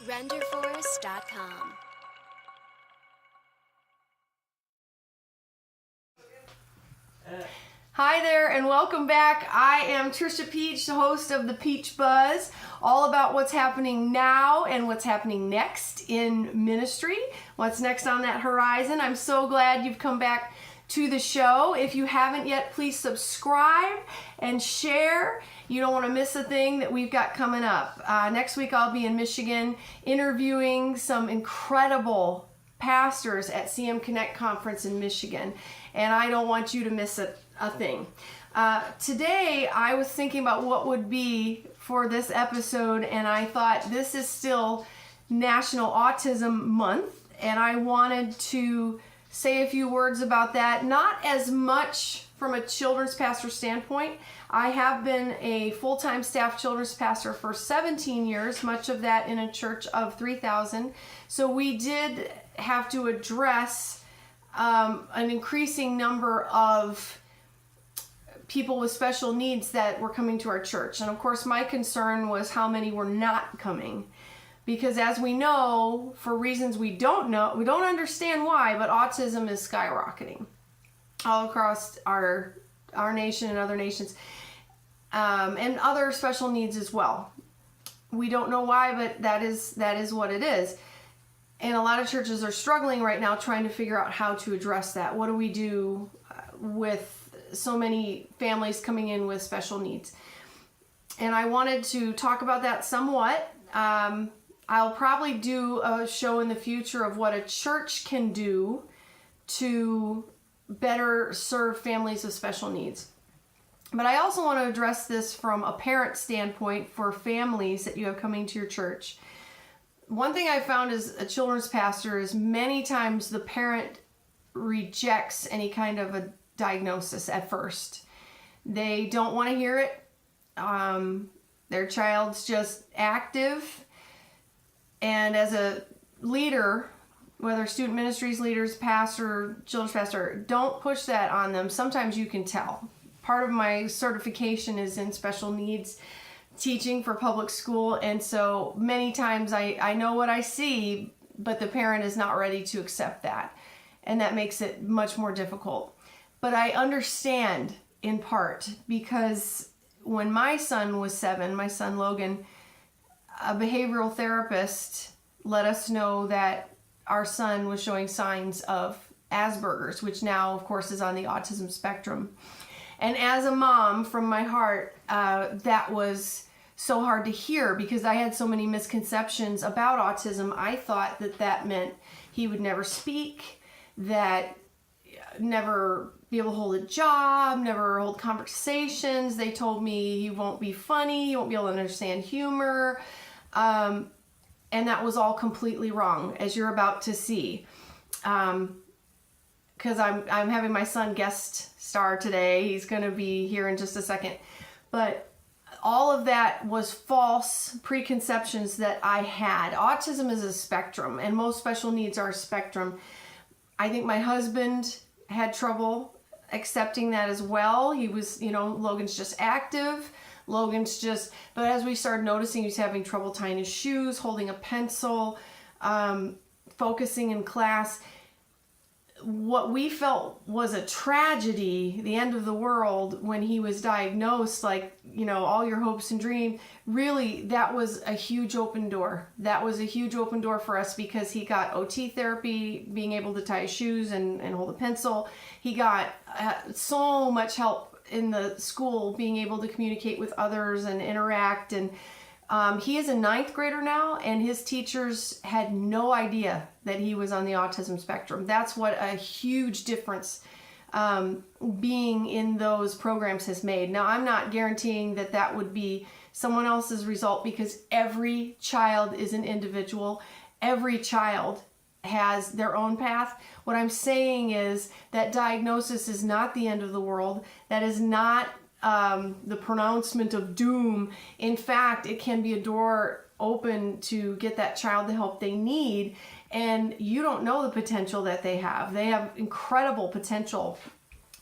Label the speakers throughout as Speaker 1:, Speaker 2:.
Speaker 1: SurrenderForce.com.
Speaker 2: Hi there and welcome back. I am Trisha Peach, the host of the Peach Buzz, all about what's happening now and what's happening next in ministry, what's next on that horizon. I'm so glad you've come back to the show. If you haven't yet, please subscribe and share. You don't want to miss a thing that we've got coming up. Next week I'll be in Michigan interviewing some incredible pastors at CM Connect Conference in Michigan, and I don't want you to miss a thing. Today I was thinking about what would be for this episode, and I thought this is still National Autism Month, and I wanted to say a few words about that, not as much from a children's pastor standpoint. I have been a full-time staff children's pastor for 17 years, much of that in a church of 3,000. So we did have to address an increasing number of people with special needs that were coming to our church. And of course, my concern was how many were not coming. Because as we know, for reasons we don't understand why, but autism is skyrocketing all across our nation and other nations, and other special needs as well. We don't know why, but that is what it is. And a lot of churches are struggling right now trying to figure out how to address that. What do we do with so many families coming in with special needs? And I wanted to talk about that somewhat. I'll probably do a show in the future of what a church can do to better serve families with special needs. But I also want to address this from a parent standpoint for families that you have coming to your church. One thing I found as a children's pastor is many times the parent rejects any kind of a diagnosis at first. They don't want to hear it. Their child's just active. And as a leader, whether student ministries leaders, pastor, children's pastor, don't push that on them. Sometimes you can tell. Part of my certification is in special needs teaching for public school, and so many times I know what I see, but the parent is not ready to accept that, and that makes it much more difficult. But I understand in part, because when my son was 7, my son Logan, a behavioral therapist let us know that our son was showing signs of Asperger's, which now, of course, is on the autism spectrum. And as a mom, from my heart, that was so hard to hear because I had so many misconceptions about autism. I thought that meant he would never speak, that never be able to hold a job, never hold conversations. They told me he won't be funny, he won't be able to understand humor. And that was all completely wrong, as you're about to see. Because I'm having my son guest star today. He's going to be here in just a second. But all of that was false preconceptions that I had. Autism is a spectrum, and most special needs are a spectrum. I think my husband had trouble accepting that as well. He was, Logan's just active. But as we started noticing, he's having trouble tying his shoes, holding a pencil, focusing in class. What we felt was a tragedy, the end of the world, when he was diagnosed, all your hopes and dreams, really, that was a huge open door. That was a huge open door for us because he got OT therapy, being able to tie his shoes and hold a pencil. He got so much help in the school, being able to communicate with others and interact. And he is a 9th grader now, and his teachers had no idea that he was on the autism spectrum. That's what a huge difference being in those programs has made. Now, I'm not guaranteeing that would be someone else's result, because every child is an individual. Every child has their own path. What I'm saying is that diagnosis is not the end of the world. That is not the pronouncement of doom. In fact, it can be a door open to get that child the help they need, and you don't know the potential that they have. They have incredible potential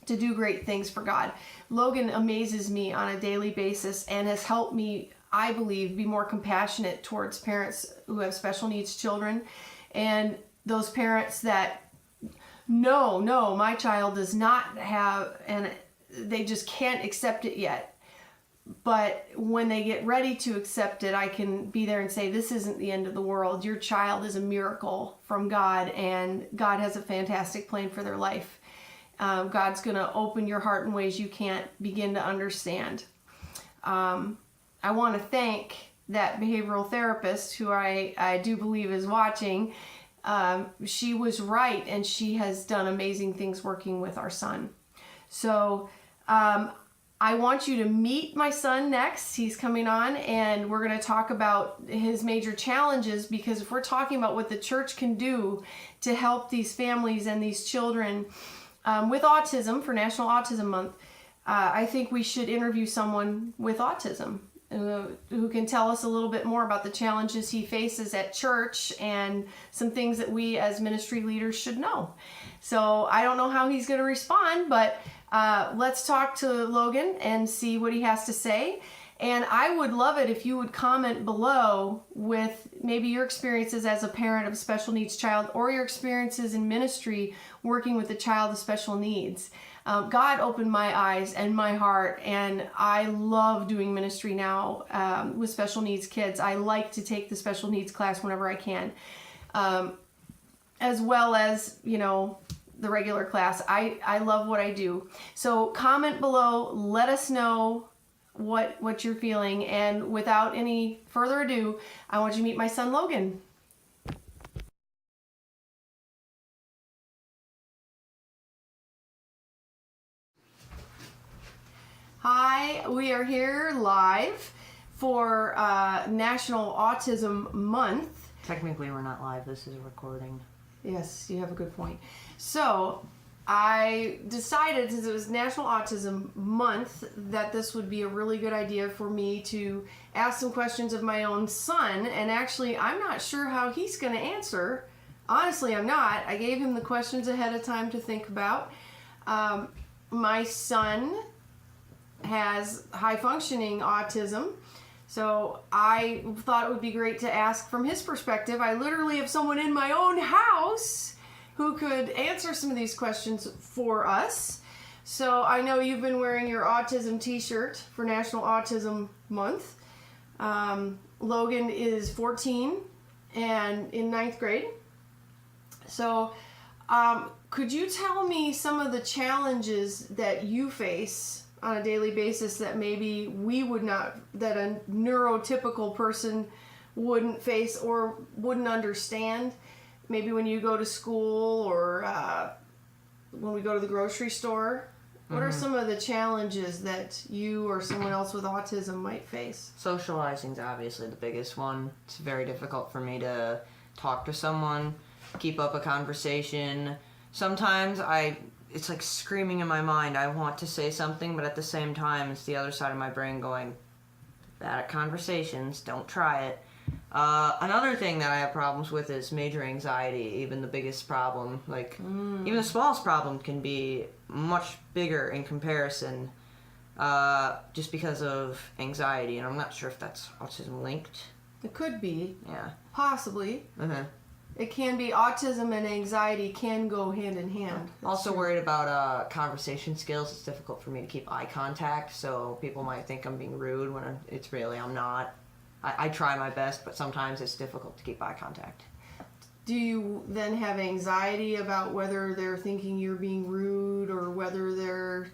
Speaker 2: to do great things for God. Logan amazes me on a daily basis and has helped me I believe, be more compassionate towards parents who have special needs children, and those parents that no, my child does not have, and they just can't accept it yet. But when they get ready to accept it, I can be there and say, this isn't the end of the world. Your child is a miracle from God, and God has a fantastic plan for their life. God's going to open your heart in ways you can't begin to understand. I want to thank that behavioral therapist who I do believe is watching. She was right, and she has done amazing things working with our son. So I want you to meet my son next. He's coming on, and we're going to talk about his major challenges, because if we're talking about what the church can do to help these families and these children with autism for National Autism Month, I think we should interview someone with autism who can tell us a little bit more about the challenges he faces at church and some things that we as ministry leaders should know. So I don't know how he's going to respond, but let's talk to Logan and see what he has to say. And I would love it if you would comment below with maybe your experiences as a parent of a special needs child, or your experiences in ministry working with a child with special needs. God opened my eyes and my heart, and I love doing ministry now with special needs kids. I like to take the special needs class whenever I can, as well as, the regular class. I love what I do. So comment below, let us know what you're feeling, and without any further ado, I want you to meet my son Logan. Hi, we are here live for National Autism Month.
Speaker 1: Technically we're not live, this is a recording.
Speaker 2: Yes, you have a good point. So I decided, since it was National Autism Month, that this would be a really good idea for me to ask some questions of my own son. And actually, I'm not sure how he's going to answer. Honestly, I'm not. I gave him the questions ahead of time to think about. My son has high-functioning autism, so I thought it would be great to ask from his perspective. I literally have someone in my own house who could answer some of these questions for us. So I know you've been wearing your autism t-shirt for National Autism Month. Logan is 14 and in 9th grade. So could you tell me some of the challenges that you face on a daily basis that maybe we would not, that a neurotypical person wouldn't face or wouldn't understand? Maybe when you go to school, or when we go to the grocery store. What are some of the challenges that you or someone else with autism might face?
Speaker 1: Socializing is obviously the biggest one. It's very difficult for me to talk to someone, keep up a conversation. Sometimes it's like screaming in my mind. I want to say something, but at the same time, it's the other side of my brain going, bad at conversations, don't try it. Another thing that I have problems with is major anxiety. Even the biggest problem, even the smallest problem, can be much bigger in comparison, just because of anxiety. And I'm not sure if that's autism linked.
Speaker 2: It could be.
Speaker 1: Yeah.
Speaker 2: Possibly. It can be. Autism and anxiety can go hand in hand.
Speaker 1: Also worried about conversation skills. It's difficult for me to keep eye contact, so people might think I'm being rude when it's really I'm not. I try my best, but sometimes it's difficult to keep eye contact.
Speaker 2: Do you then have anxiety about whether they're thinking you're being rude, or whether they're...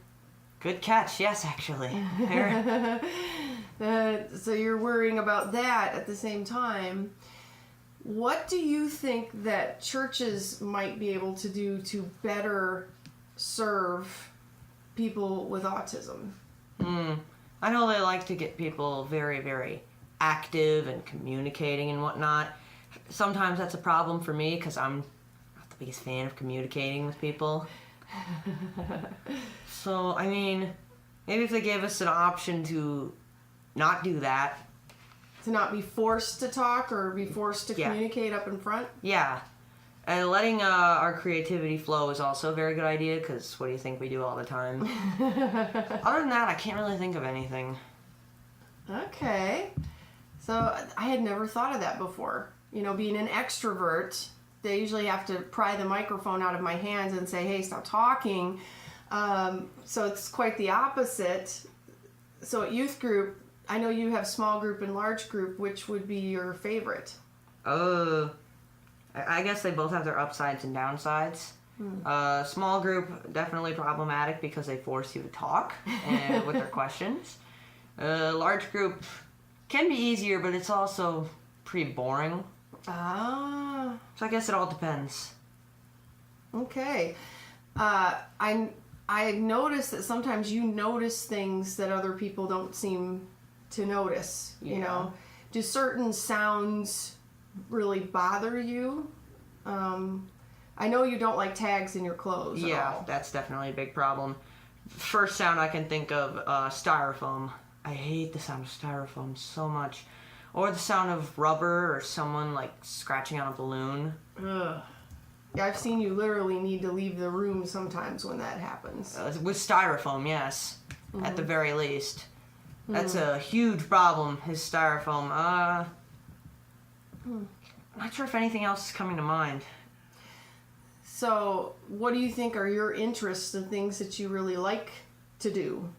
Speaker 1: Good catch, yes, actually.
Speaker 2: So you're worrying about that at the same time. What do you think that churches might be able to do to better serve people with autism?
Speaker 1: I know they like to get people very, very active and communicating and whatnot. Sometimes that's a problem for me because I'm not the biggest fan of communicating with people. So, I mean, maybe if they gave us an option to not do that.
Speaker 2: To not be forced to talk or be forced to communicate up in front?
Speaker 1: Yeah. And letting our creativity flow is also a very good idea, because what do you think we do all the time? Other than that, I can't really think of anything.
Speaker 2: Okay. So I had never thought of that before. Being an extrovert, they usually have to pry the microphone out of my hands and say, hey, stop talking. So it's quite the opposite. So at youth group, I know you have small group and large group. Which would be your favorite?
Speaker 1: I guess they both have their upsides and downsides. Small group, definitely problematic because they force you to talk with their questions. Large group can be easier, but it's also pretty boring.
Speaker 2: Ah.
Speaker 1: So I guess it all depends.
Speaker 2: Okay. I noticed that sometimes you notice things that other people don't seem to notice. Do certain sounds really bother you? I know you don't like tags in your clothes.
Speaker 1: Yeah, that's definitely a big problem. First sound I can think of, styrofoam. I hate the sound of styrofoam so much. Or the sound of rubber or someone like scratching on a balloon.
Speaker 2: Ugh. Yeah, I've seen you literally need to leave the room sometimes when that happens.
Speaker 1: With styrofoam, yes. At the very least. That's a huge problem, is styrofoam. I'm not sure if anything else is coming to mind.
Speaker 2: So, what do you think are your interests and things that you really like to do?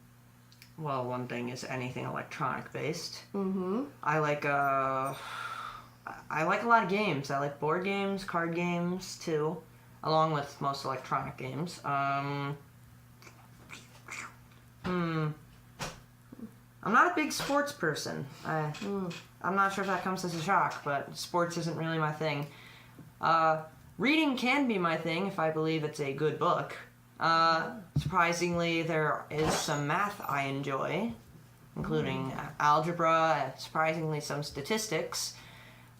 Speaker 1: Well, one thing is anything electronic based.
Speaker 2: Mm-hmm.
Speaker 1: I like a lot of games. I like board games, card games too, along with most electronic games. I'm not a big sports person. I'm not sure if that comes as a shock, but sports isn't really my thing. Reading can be my thing if I believe it's a good book. Surprisingly, there is some math I enjoy, including algebra, surprisingly some statistics.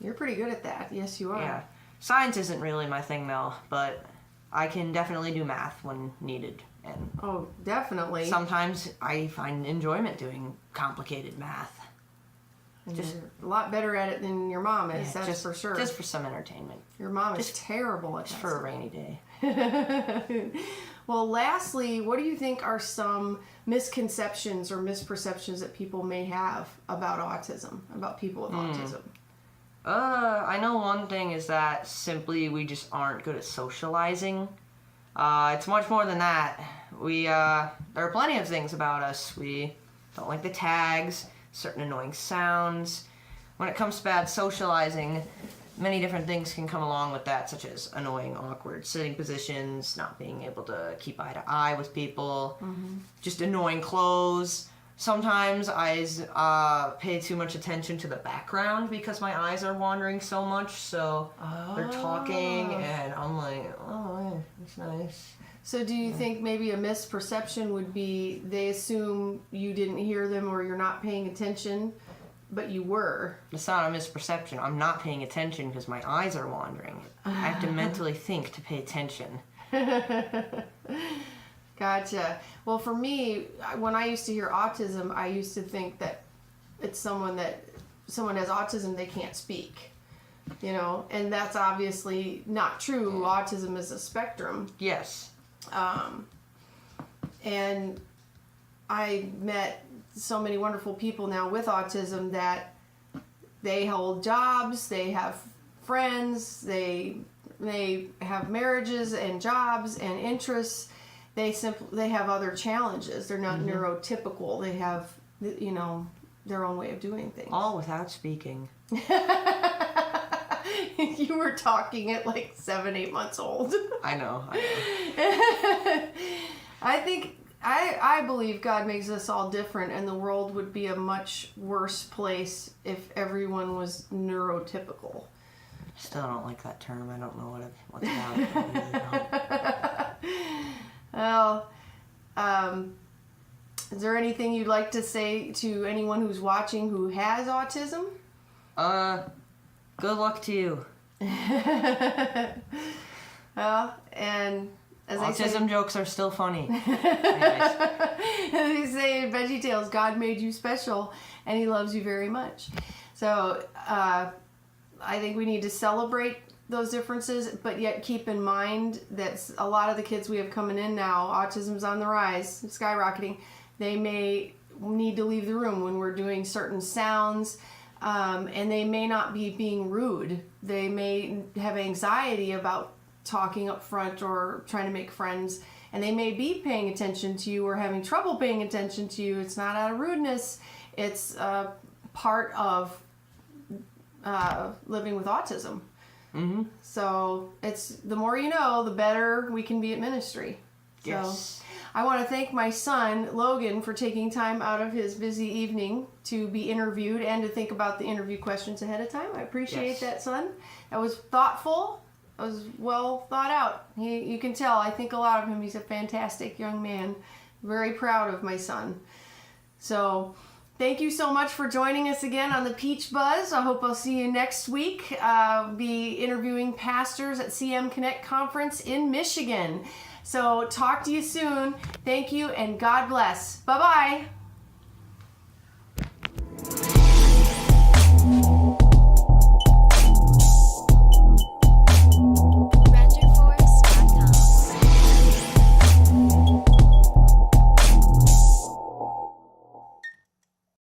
Speaker 2: You're pretty good at that. Yes, you are.
Speaker 1: Yeah. Science isn't really my thing though, but I can definitely do math when needed. And
Speaker 2: oh, definitely.
Speaker 1: sometimes I find enjoyment doing complicated math.
Speaker 2: And you're a lot better at it than your mom is, that's
Speaker 1: just,
Speaker 2: for sure.
Speaker 1: Just for some entertainment.
Speaker 2: Your mom is terrible at that.
Speaker 1: Just for a rainy day.
Speaker 2: Well, lastly, what do you think are some misconceptions or misperceptions that people may have about autism, about people with autism?
Speaker 1: I know one thing is that simply we just aren't good at socializing. It's much more than that. There are plenty of things about us. We don't like the tags, certain annoying sounds. When it comes to bad socializing, many different things can come along with that, such as annoying, awkward sitting positions, not being able to keep eye to eye with people, just annoying clothes. Sometimes I pay too much attention to the background because my eyes are wandering so much, so they're talking and I'm like, oh, yeah, that's nice.
Speaker 2: So do you think maybe a misperception would be they assume you didn't hear them or you're not paying attention, but you were?
Speaker 1: It's not a misperception. I'm not paying attention because my eyes are wandering. I have to mentally think to pay attention.
Speaker 2: Gotcha. Well, for me, when I used to hear autism, I used to think that it's someone has autism, they can't speak. And that's obviously not true. Autism is a spectrum.
Speaker 1: Yes.
Speaker 2: And I met so many wonderful people now with autism that they hold jobs, they have friends, they have marriages and jobs and interests. They have other challenges. They're not neurotypical. They have, their own way of doing things.
Speaker 1: All without speaking.
Speaker 2: You were talking at like 7-8 months old.
Speaker 1: I know.
Speaker 2: I believe God makes us all different, and the world would be a much worse place if everyone was neurotypical.
Speaker 1: Still don't like that term. I don't know what's about it.
Speaker 2: Well, is there anything you'd like to say to anyone who's watching who has autism?
Speaker 1: Good luck to you.
Speaker 2: Well, and as
Speaker 1: autism jokes are still funny.
Speaker 2: They say in VeggieTales, God made you special, and He loves you very much. So, I think we need to celebrate those differences, but yet keep in mind that a lot of the kids we have coming in now, autism's on the rise, skyrocketing. They may need to leave the room when we're doing certain sounds. And they may not be being rude. They may have anxiety about talking up front or trying to make friends. And they may be paying attention to you or having trouble paying attention to you. It's not out of rudeness. It's part of living with autism.
Speaker 1: Mm-hmm.
Speaker 2: So it's the more you know, the better we can be at ministry.
Speaker 1: Yes.
Speaker 2: So I want to thank my son, Logan, for taking time out of his busy evening to be interviewed and to think about the interview questions ahead of time. I appreciate that, son. That was thoughtful. It was well thought out. You can tell, I think a lot of him. He's a fantastic young man. Very proud of my son. So thank you so much for joining us again on the Peach Buzz. I hope I'll see you next week. Be interviewing pastors at CM Connect Conference in Michigan. So talk to you soon. Thank you and God bless. Bye-bye.